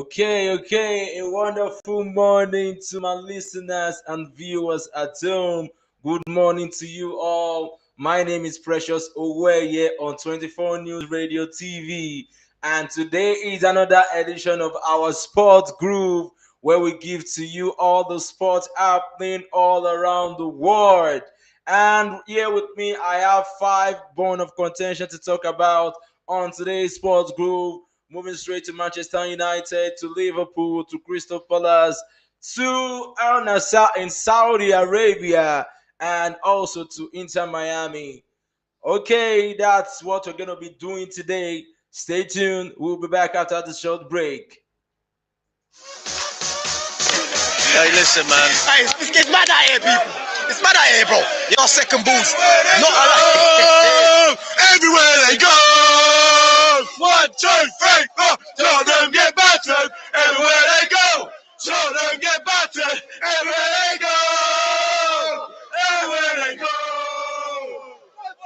Okay. A wonderful morning to my listeners and viewers at home. Good morning to you all. My name is Precious Oweye on 24 News Radio TV. And today is another edition of our Sports Groove where we give to you all the sports happening all around the world. And here with me, I have five bone of contention to talk about on today's Sports Groove. Moving straight to Manchester United, to Liverpool, to Crystal Palace, to Al Nassr in Saudi Arabia, and also to Inter Miami. Okay, that's what we're going to be doing today. Stay tuned. We'll be back after the short break. Hey, listen, man. Hey, it's mad out here, people. It's mad out here, bro. Y'all second boost. Not Everywhere they go. 1, 2, 3, 4. Show them get battered. Everywhere they go. Show them get battered. Everywhere they go. Everywhere they go.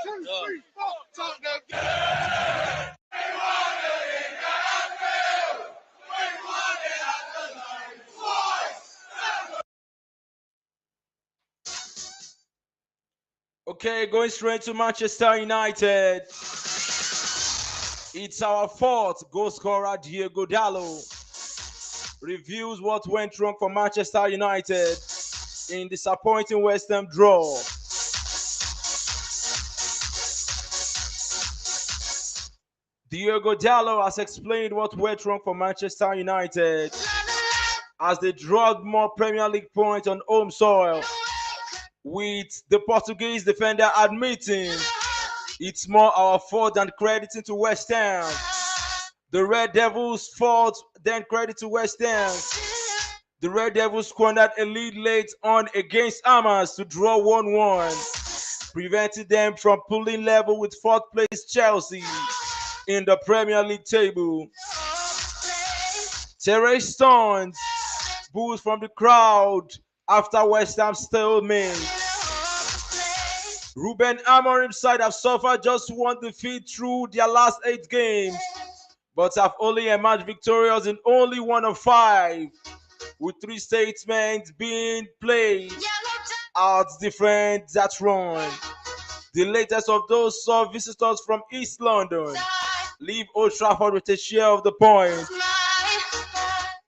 1, 2, 3, 4. Show them get. Okay, going straight to Manchester United. It's our fourth goal scorer, Diego Dallo. Reviews what went wrong for Manchester United in disappointing West Ham draw. Diego Dallo has explained what went wrong for Manchester United as they dropped more Premier League points on home soil, with the Portuguese defender admitting it's more our fault than crediting to West Ham. The Red Devils' fault than credit to West Ham. The Red Devils squandered a lead late on against Hammers to draw 1-1, preventing them from pulling level with fourth place Chelsea in the Premier League table. Terry Stones boos from the crowd after West Ham stalemate. Ruben Amorim's side have suffered just one defeat through their last 8 games, but have only emerged victorious in only 1 of 5, with 3 statements being played out different that run. The latest of those saw visitors from East London leave Old Trafford with a share of the points.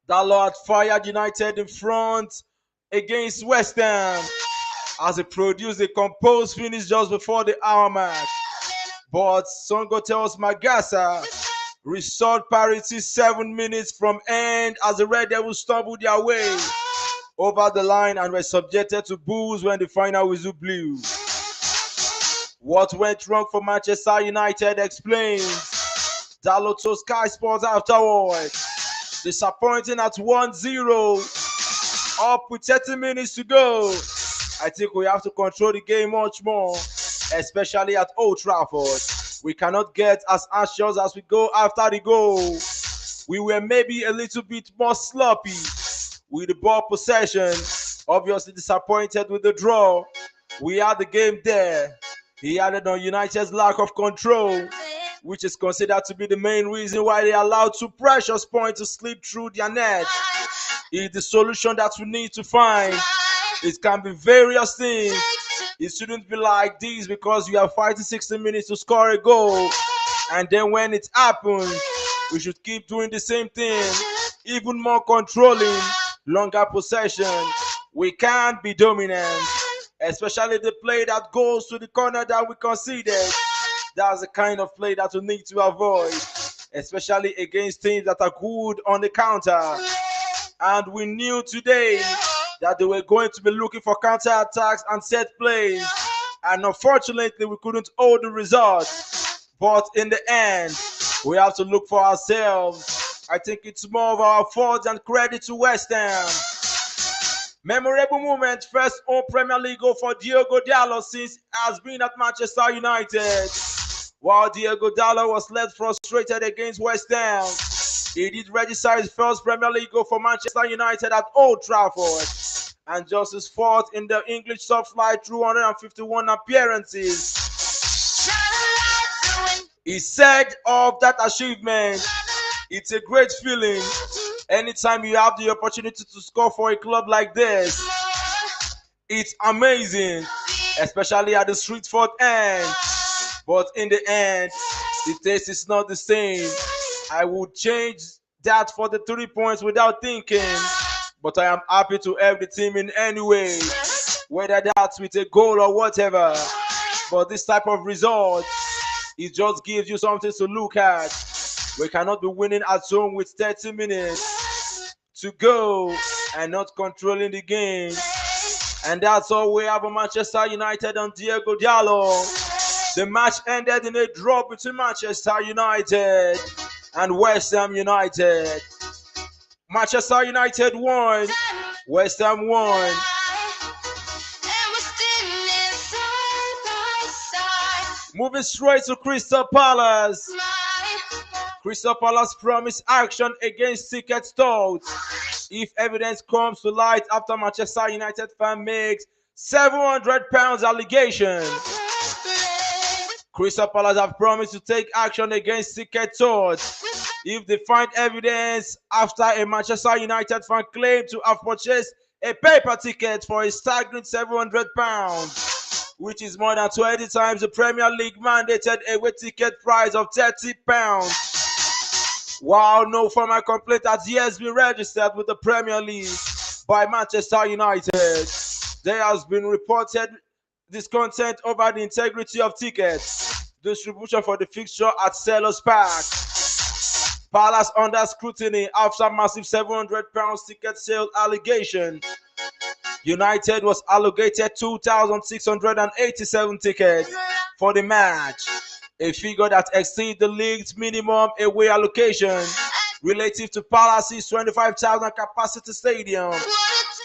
Dallo had fired United in front against West Ham as he produced a composed finish just before the hour mark. But Songotel's Magasa restored parity 7 minutes from end as the Red Devils stumbled their way over the line and were subjected to boos when the final whistle blew. What went wrong for Manchester United explains. Dallo told Sky Sports afterward. Disappointing at 1-0. Up with 30 minutes to go. I think we have to control the game much more, especially at Old Trafford. We cannot get as anxious as we go after the goal. We were maybe a little bit more sloppy with the ball possession. Obviously disappointed with the draw. We had the game there. He added on United's lack of control, which is considered to be the main reason why they allowed 2 precious points to slip through their net. Is the solution that we need to find. It can be various things. It shouldn't be like this because you are fighting 60 minutes to score a goal. And then when it happens, we should keep doing the same thing. Even more controlling, longer possession. We can't be dominant. Especially the play that goes to the corner that we conceded. That's the kind of play that we need to avoid. Especially against teams that are good on the counter. And we knew today that they were going to be looking for counter-attacks and set plays. And unfortunately, we couldn't hold the result. But in the end, we have to look for ourselves. I think it's more of our fault than credit to West Ham. Memorable moment, first home Premier League goal for Diego Dallo since has been at Manchester United. While Diego Dallo was left frustrated against West Ham, he did register his first Premier League goal for Manchester United at Old Trafford, and just his fourth in the English top flight through 151 appearances. He said of that achievement, it's a great feeling Anytime you have the opportunity to score for a club like this, it's amazing, especially at the Streetford end. But in the end, the taste is not the same. I would change that for the 3 points without thinking. But I am happy to help the team in any way, whether that's with a goal or whatever. But this type of result, it just gives you something to look at. We cannot be winning at home with 30 minutes to go and not controlling the game. And that's all we have on Manchester United and Diego Diallo. The match ended in a draw between Manchester United and West Ham United. Manchester United won, West Ham won. Moving straight to Crystal Palace. Crystal Palace promised action against ticket stouts if evidence comes to light after Manchester United fan makes £700 allegation. Crystal Palace have promised to take action against ticket stouts if they find evidence after a Manchester United fan claimed to have purchased a paper ticket for a staggering £700, which is more than 20 times the Premier League mandated away ticket price of £30. While no formal complaint has yet been registered with the Premier League by Manchester United, there has been reported discontent over the integrity of tickets distribution for the fixture at Selhurst Park. Palace under scrutiny after massive £700 ticket sale allegation. United was allocated 2,687 tickets for the match, a figure that exceeds the league's minimum away allocation relative to Palace's 25,000 capacity stadium.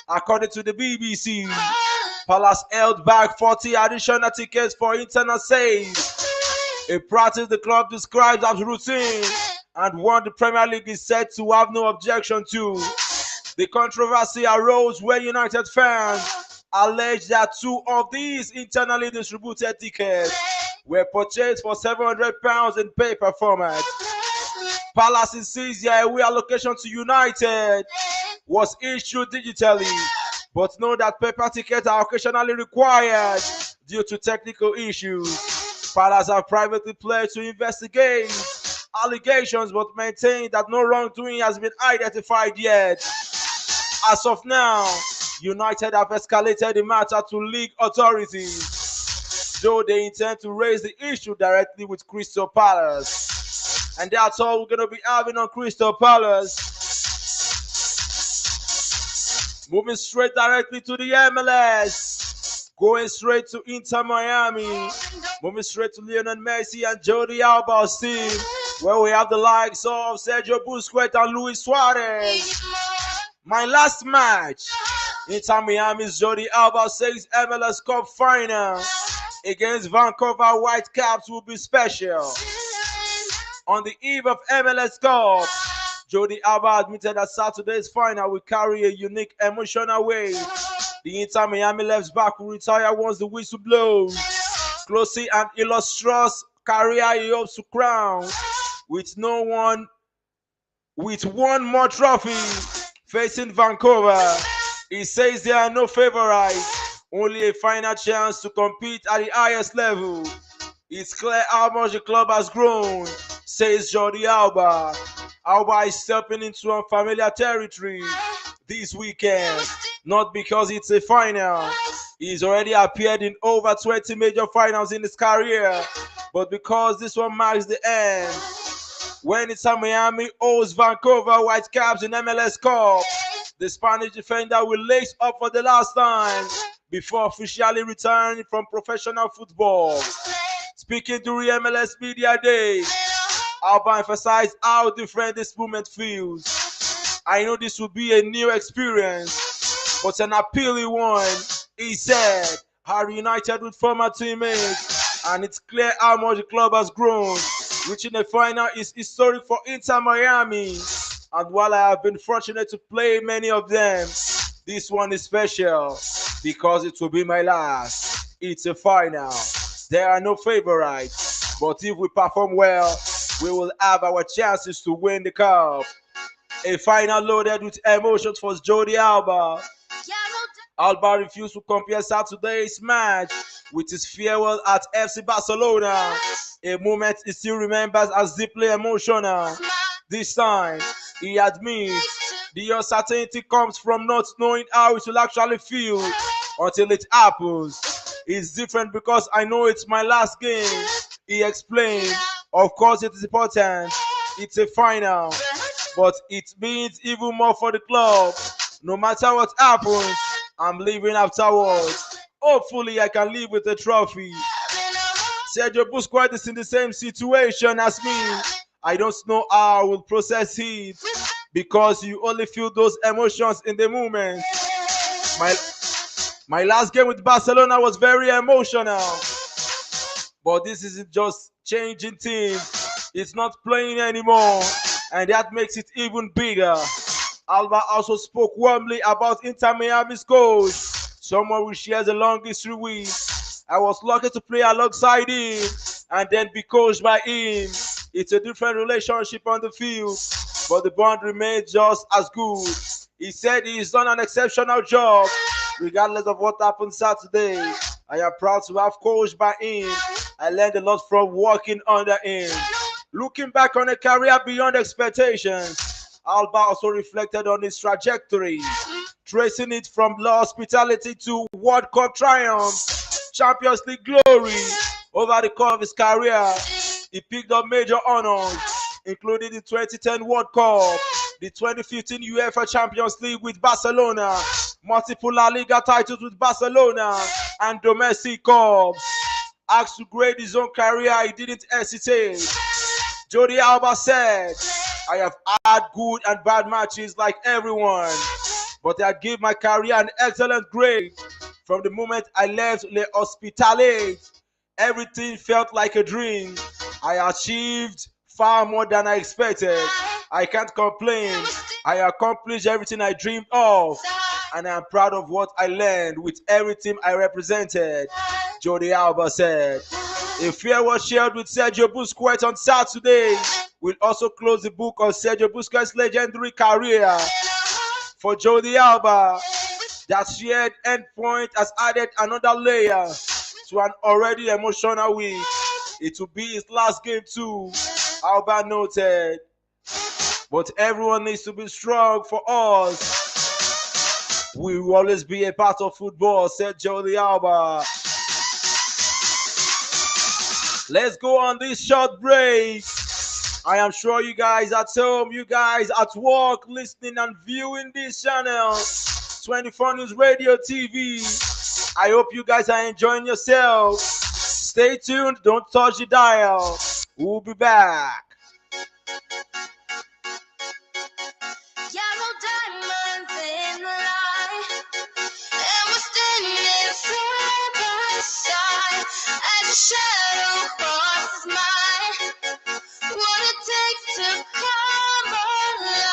According to the BBC, Palace held back 40 additional tickets for internal sales, a practice the club describes as routine and one the Premier League is said to have no objection to. The controversy arose when United fans alleged that 2 of these internally distributed tickets were purchased for £700 in paper format. Palace insists their away allocation to United was issued digitally, but know that paper tickets are occasionally required due to technical issues. Palace have privately pledged to investigate allegations but maintain that no wrongdoing has been identified yet. As of now, United have escalated the matter to league authorities, though they intend to raise the issue directly with Crystal Palace. And that's all we're going to be having on Crystal Palace. Moving straight directly to the MLS. Going straight to Inter Miami. Moving straight to Lionel Messi and Jordi Alba's team, where we have the likes of Sergio Busquets and Luis Suarez. My last match, Inter Miami's Jordi Alba says MLS Cup final against Vancouver Whitecaps will be special. On the eve of MLS Cup, Jordi Alba admitted that Saturday's final will carry a unique emotional weight. The Inter Miami left back will retire once the whistle blows, closing an illustrious career he hopes to crown with one more trophy facing Vancouver. He says there are no favorites, only a final chance to compete at the highest level. It's clear how much the club has grown, says Jordi Alba. Alba is stepping into unfamiliar territory this weekend, not because it's a final. He's already appeared in over 20 major finals in his career, but because this one marks the end. When Inter Miami owes Vancouver Whitecaps in MLS Cup, the Spanish defender will lace up for the last time before officially retiring from professional football. Speaking during MLS Media Day, Alba emphasized how different this moment feels. I know this will be a new experience, but an appealing one, he said. How united with former teammates, and it's clear how much the club has grown. Reaching the final is historic for Inter Miami, and while I have been fortunate to play many of them, this one is special because it will be my last. It's a final. There are no favorites, but if we perform well, we will have our chances to win the cup. A final loaded with emotions for Jordi Alba. Alba refused to compare Saturday's match with his farewell at FC Barcelona, a moment he still remembers as deeply emotional. This time, he admits the uncertainty comes from not knowing how it will actually feel until it happens. It's different because I know it's my last game, he explained. Of course, it is important. It's a final, but it means even more for the club. No matter what happens, I'm leaving afterwards. Hopefully, I can leave with a trophy. Sergio Busquets is in the same situation as me. I don't know how I will process it because you only feel those emotions in the moment. My, my last game with Barcelona was very emotional, but this isn't just changing teams. It's not playing anymore, and that makes it even bigger. Alba also spoke warmly about Inter Miami's coach, someone who shares a long history with. I was lucky to play alongside him and then be coached by him. It's a different relationship on the field, but the bond remains just as good. He said he's done an exceptional job, regardless of what happened Saturday. I am proud to have coached by him. I learned a lot from working under him. Looking back on a career beyond expectations, Alba also reflected on his trajectory, tracing it from La Hospitality to World Cup triumphs, Champions League glory. Over the course of his career, he picked up major honors, including the 2010 World Cup, the 2015 UEFA Champions League with Barcelona, multiple La Liga titles with Barcelona, and domestic cups. Asked to grade his own career, he didn't hesitate. Jordi Alba said, I have had good and bad matches like everyone, but I give my career an excellent grade. From the moment I left Le Hospitalet, everything felt like a dream. I achieved far more than I expected. I can't complain. I accomplished everything I dreamed of, and I'm proud of what I learned with every team I represented, Jordi Alba said. A farewell shared with Sergio Busquets on Saturday will also close the book on Sergio Busquets' legendary career. For Jordi Alba, that shared endpoint has added another layer to an already emotional week. It will be his last game too, Alba noted. But everyone needs to be strong for us. We will always be a part of football, said Jordi Alba. Let's go on this short break. I am sure you guys at home, you guys at work, listening and viewing this channel, 24 News Radio TV. I hope you guys are enjoying yourselves. Stay tuned, don't touch the dial. We'll be back. Shadow crosses mine. What it takes to come alive.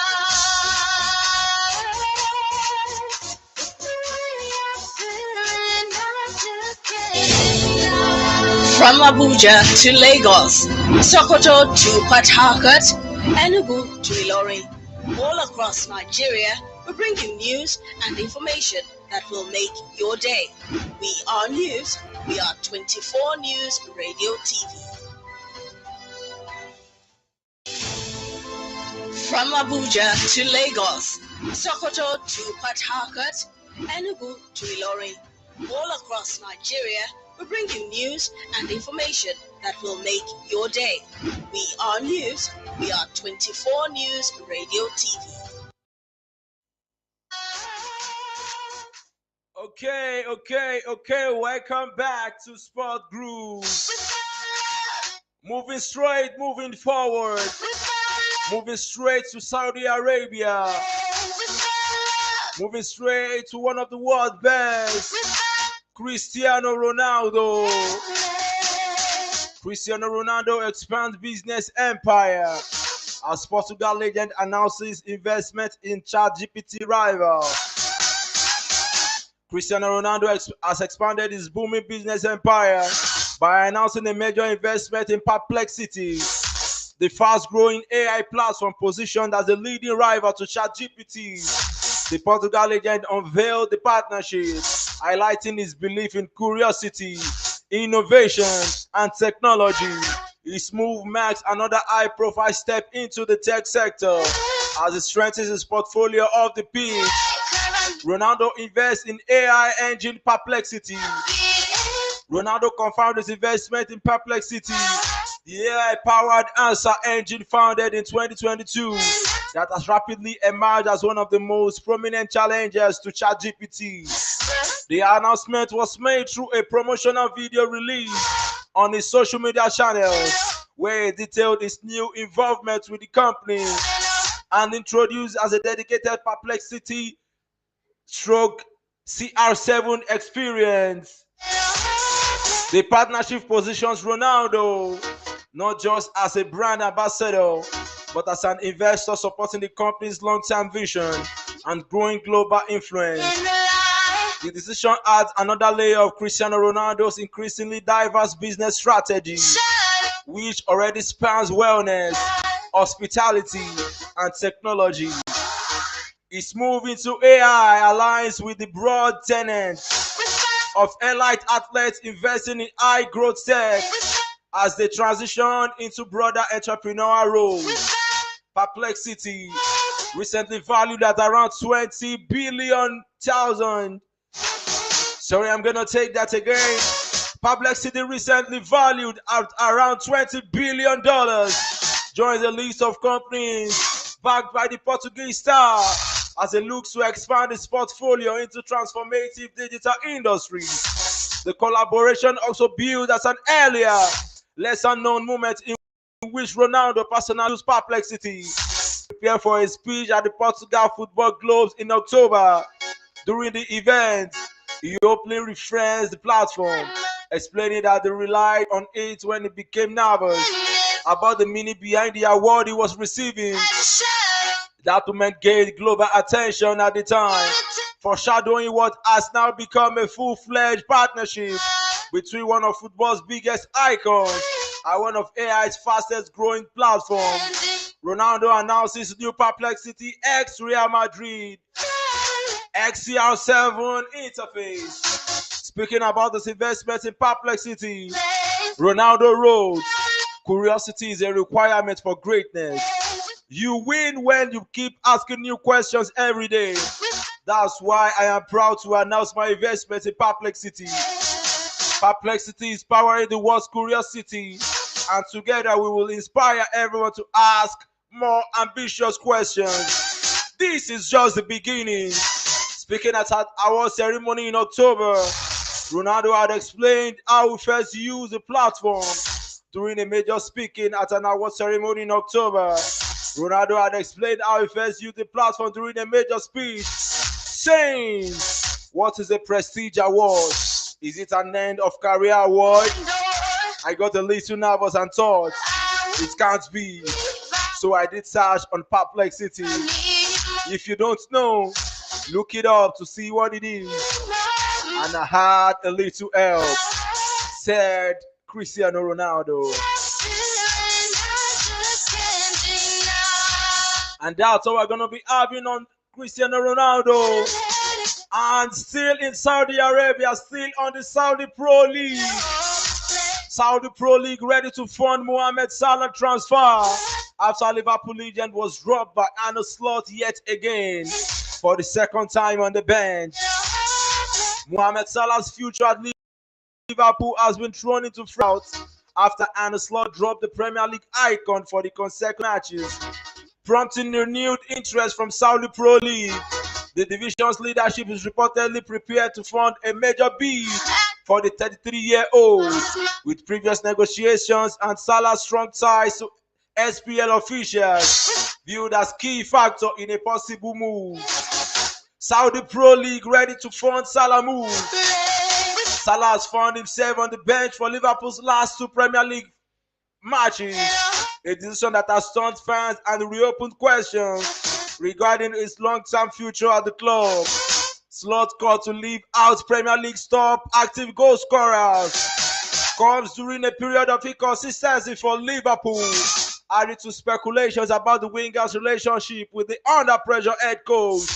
From Abuja to Lagos, Sokoto to Port Harcourt, Enugu to Ilorin, all across Nigeria, we bring you news and information that will make your day. We are news. We are 24 News Radio TV. From Abuja to Lagos, Sokoto to Port Harcourt, Enugu to Ilorin, all across Nigeria, we bring you news and information that will make your day. We are news. We are 24 News Radio TV. Okay. Welcome back to Sport Groove. Moving straight, moving forward. Moving straight to Saudi Arabia. Moving straight to one of the world's best, Cristiano Ronaldo. Cristiano Ronaldo expands business empire as Portugal legend announces investment in ChatGPT rival. Cristiano Ronaldo has expanded his booming business empire by announcing a major investment in Perplexity, the fast-growing AI platform positioned as the leading rival to ChatGPT. The Portugal legend unveiled the partnership, highlighting his belief in curiosity, innovation, and technology. His move marks another high-profile step into the tech sector as he strengthens his portfolio off the pitch. Ronaldo invests in AI engine Perplexity. Ronaldo confirmed his investment in Perplexity, the AI-powered answer engine founded in 2022 that has rapidly emerged as one of the most prominent challengers to ChatGPT. The announcement was made through a promotional video release on his social media channels, where he detailed his new involvement with the company and introduced as a dedicated Perplexity stroke CR7 experience. The partnership positions Ronaldo not just as a brand ambassador, but as an investor supporting the company's long-term vision and growing global influence. The decision adds another layer of Cristiano Ronaldo's increasingly diverse business strategy, which already spans wellness, hospitality, and technology. His move into AI aligns with the broad tenet of elite athletes investing in high-growth tech as they transition into broader entrepreneurial roles. Perplexity, recently valued at around 20 billion thousand. Sorry, I'm gonna take that again. Perplexity, recently valued at around $20 billion, joins the list of companies backed by the Portuguese star as it looks to expand its portfolio into transformative digital industries. The collaboration also billed as an earlier, lesser known moment in which Ronaldo personally used Perplexity to prepare for a speech at the Portugal Football Globes in October. During the event, he openly referenced the platform, explaining that they relied on it when he became nervous about the meaning behind the award he was receiving. That document gained global attention at the time, foreshadowing what has now become a full-fledged partnership between one of football's biggest icons and one of AI's fastest-growing platforms. Ronaldo announces new Perplexity X Real Madrid XCR7 interface. Speaking about this investment in Perplexity, Ronaldo wrote, "Curiosity is a requirement for greatness. You win when you keep asking new questions every day. That's why I am proud to announce my investment in Perplexity. Perplexity is powering the world's curiosity, and together we will inspire everyone to ask more ambitious questions. This is just the beginning." Speaking at an award ceremony in October, Ronaldo had explained how he first used the platform during a major speaking at an award ceremony in October. Ronaldo had explained how he first used the platform during a major speech, saying, "What is a prestige award? Is it an end of career award?" I got a little nervous and thought, it can't be. So I did search on Perplexity. If you don't know, look it up to see what it is. And I had a little help, said Cristiano Ronaldo. And that's what we're going to be having on Cristiano Ronaldo. And still in Saudi Arabia, still on the Saudi Pro League. Saudi Pro League ready to fund Mohamed Salah transfer after Liverpool legend was dropped by Arne Slot yet again for the second time on the bench. Mohamed Salah's future at Liverpool has been thrown into fraud after Arne Slot dropped the Premier League icon for the consecutive matches, prompting renewed interest from Saudi Pro League. The division's leadership is reportedly prepared to fund a major bid for the 33-year-old, with previous negotiations and Salah's strong ties to SPL officials viewed as key factor in a possible move. Saudi Pro League ready to fund Salah move. Salah has found himself on the bench for Liverpool's last two Premier League matches, a decision that has stunned fans and reopened questions regarding his long-term future at the club. Slot called to leave out Premier League's top active goal scorers comes during a period of inconsistency for Liverpool added to speculations about the winger's relationship with the under-pressure head coach.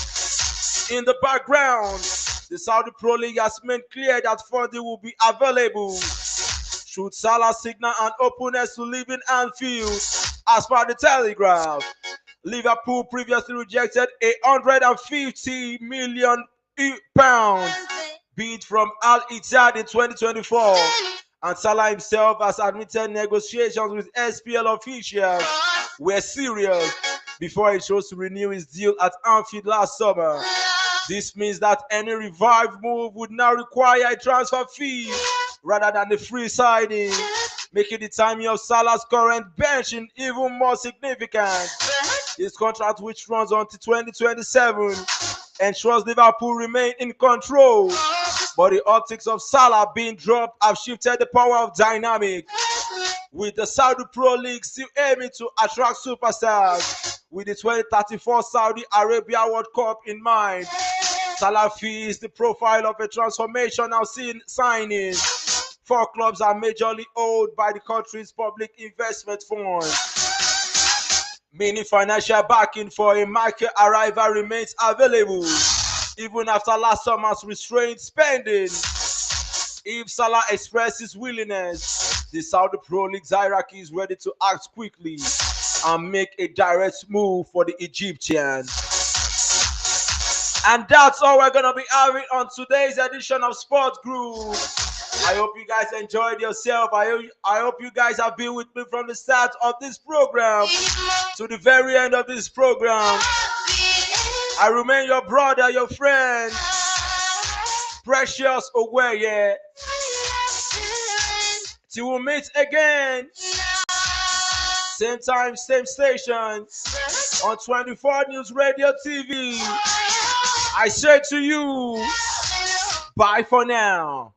In the background, the Saudi Pro League has made clear that funding will be available should Salah signal an openness to leaving Anfield. As per the Telegraph, Liverpool previously rejected a £150 million bid from Al Ittihad in 2024, and Salah himself has admitted negotiations with SPL officials were serious before he chose to renew his deal at Anfield last summer. This means that any revived move would now require a transfer fee rather than the free signing, making the timing of Salah's current benching even more significant. His contract, which runs until 2027, ensures Liverpool remain in control, but the optics of Salah being dropped have shifted the power of dynamic, with the Saudi Pro League still aiming to attract superstars with the 2034 Saudi Arabia World Cup in mind. Salah fits the profile of a transformational signing. 4 clubs are majorly owned by the country's public investment fund, meaning financial backing for a market arrival remains available even after last summer's restrained spending. If Salah expresses willingness, the Saudi Pro League's hierarchy is ready to act quickly and make a direct move for the Egyptian. And that's all we're going to be having on today's edition of Sports Group. I hope you guys enjoyed yourself. I hope you guys have been with me from the start of this program to the very end of this program. I remain your brother, your friend, Precious Ogweye. Till we meet again, same time, same station, on 24 News Radio TV. I say to you, bye for now.